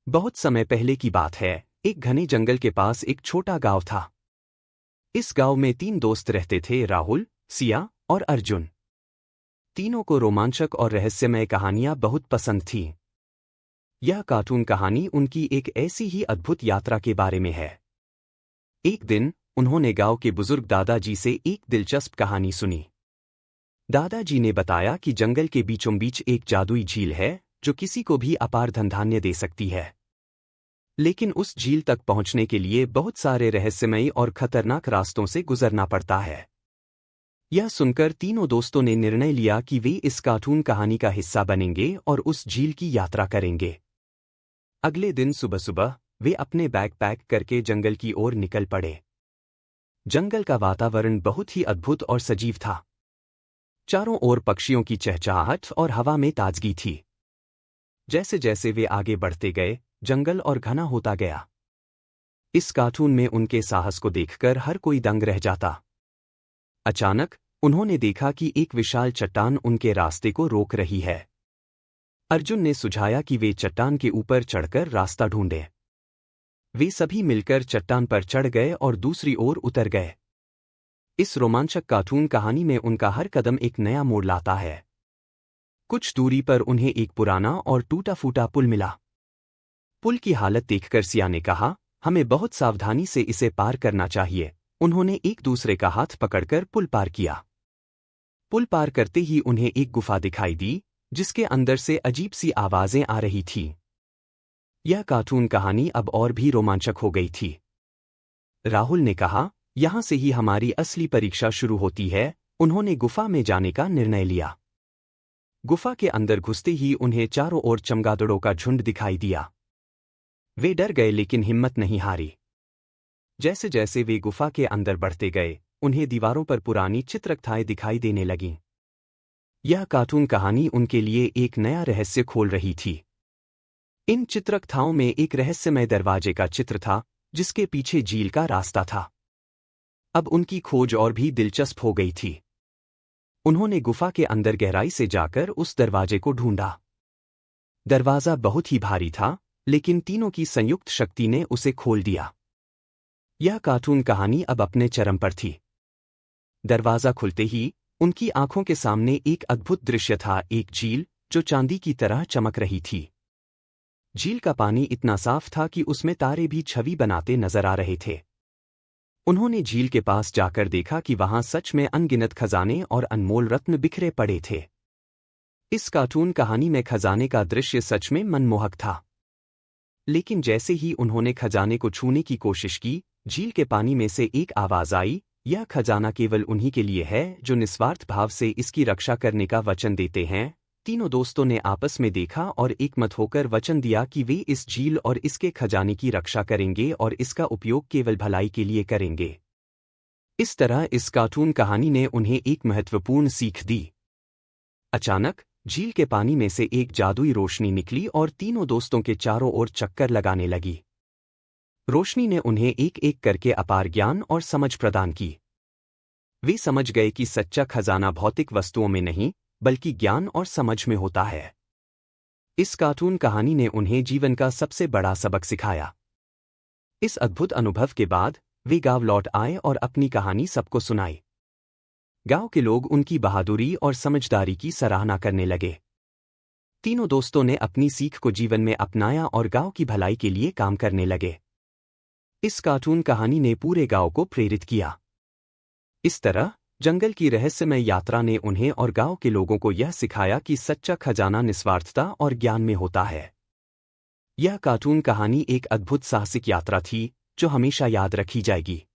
बहुत समय पहले की बात है। एक घने जंगल के पास एक छोटा गांव था। इस गांव में 3 दोस्त रहते थे, राहुल, सिया और अर्जुन। तीनों को रोमांचक और रहस्यमय कहानियां बहुत पसंद थीं। यह कार्टून कहानी उनकी एक ऐसी ही अद्भुत यात्रा के बारे में है। एक दिन उन्होंने गांव के बुजुर्ग दादाजी से एक दिलचस्प कहानी सुनी। दादाजी ने बताया कि जंगल के बीचों बीच एक जादुई झील है जो किसी को भी अपार धनधान्य दे सकती है। लेकिन उस झील तक पहुंचने के लिए बहुत सारे रहस्यमयी और खतरनाक रास्तों से गुजरना पड़ता है। यह सुनकर तीनों दोस्तों ने निर्णय लिया कि वे इस कार्टून कहानी का हिस्सा बनेंगे और उस झील की यात्रा करेंगे। अगले दिन सुबह सुबह वे अपने बैग पैक करके जंगल की ओर निकल पड़े। जंगल का वातावरण बहुत ही अद्भुत और सजीव था। चारों ओर पक्षियों की चहचहाहट और हवा में ताजगी थी। जैसे जैसे वे आगे बढ़ते गए, जंगल और घना होता गया। इस कार्टून में उनके साहस को देखकर हर कोई दंग रह जाता। अचानक उन्होंने देखा कि एक विशाल चट्टान उनके रास्ते को रोक रही है। अर्जुन ने सुझाया कि वे चट्टान के ऊपर चढ़कर रास्ता ढूंढें। वे सभी मिलकर चट्टान पर चढ़ गए और दूसरी ओर उतर गए। इस रोमांचक कार्टून कहानी में उनका हर कदम एक नया मोड़ लाता है। कुछ दूरी पर उन्हें एक पुराना और टूटा-फूटा पुल मिला। पुल की हालत देखकर सिया ने कहा, हमें बहुत सावधानी से इसे पार करना चाहिए। उन्होंने एक दूसरे का हाथ पकड़कर पुल पार किया। पुल पार करते ही उन्हें एक गुफा दिखाई दी, जिसके अंदर से अजीब सी आवाजें आ रही थीं। यह कार्टून कहानी अब और भी रोमांचक हो गई थी। राहुल ने कहा, यहां से ही हमारी असली परीक्षा शुरू होती है। उन्होंने गुफा में जाने का निर्णय लिया। गुफा के अंदर घुसते ही उन्हें चारों ओर चमगादड़ों का झुंड दिखाई दिया। वे डर गए लेकिन हिम्मत नहीं हारी। जैसे जैसे वे गुफा के अंदर बढ़ते गए, उन्हें दीवारों पर पुरानी चित्रकथाएं दिखाई देने लगीं। यह कार्टून कहानी उनके लिए एक नया रहस्य खोल रही थी। इन चित्रकथाओं में एक रहस्यमय दरवाजे का चित्र था, जिसके पीछे झील का रास्ता था। अब उनकी खोज और भी दिलचस्प हो गई थी। उन्होंने गुफा के अंदर गहराई से जाकर उस दरवाजे को ढूंढा। दरवाजा बहुत ही भारी था, लेकिन तीनों की संयुक्त शक्ति ने उसे खोल दिया। यह कार्टून कहानी अब अपने चरम पर थी। दरवाजा खुलते ही उनकी आंखों के सामने एक अद्भुत दृश्य था, एक झील जो चांदी की तरह चमक रही थी। झील का पानी इतना साफ था कि उसमें तारे भी छवि बनाते नजर आ रहे थे। उन्होंने झील के पास जाकर देखा कि वहां सच में अनगिनत खजाने और अनमोल रत्न बिखरे पड़े थे। इस कार्टून कहानी में खजाने का दृश्य सच में मनमोहक था। लेकिन जैसे ही उन्होंने खजाने को छूने की कोशिश की, झील के पानी में से एक आवाज आई, यह खजाना केवल उन्हीं के लिए है जो निस्वार्थ भाव से इसकी रक्षा करने का वचन देते हैं। तीनों दोस्तों ने आपस में देखा और एकमत होकर वचन दिया कि वे इस झील और इसके खजाने की रक्षा करेंगे और इसका उपयोग केवल भलाई के लिए करेंगे। इस तरह इस कार्टून कहानी ने उन्हें एक महत्वपूर्ण सीख दी। अचानक झील के पानी में से एक जादुई रोशनी निकली और तीनों दोस्तों के चारों ओर चक्कर लगाने लगी। रोशनी ने उन्हें एक एक करके अपार ज्ञान और समझ प्रदान की। वे समझ गए कि सच्चा खजाना भौतिक वस्तुओं में नहीं, बल्कि ज्ञान और समझ में होता है। इस कार्टून कहानी ने उन्हें जीवन का सबसे बड़ा सबक सिखाया। इस अद्भुत अनुभव के बाद वे गांव लौट आए और अपनी कहानी सबको सुनाई। गांव के लोग उनकी बहादुरी और समझदारी की सराहना करने लगे। तीनों दोस्तों ने अपनी सीख को जीवन में अपनाया और गांव की भलाई के लिए काम करने लगे। इस कार्टून कहानी ने पूरे गांव को प्रेरित किया। इस तरह जंगल की रहस्यमय यात्रा ने उन्हें और गांव के लोगों को यह सिखाया कि सच्चा खजाना निस्वार्थता और ज्ञान में होता है। यह कार्टून कहानी एक अद्भुत साहसिक यात्रा थी, जो हमेशा याद रखी जाएगी।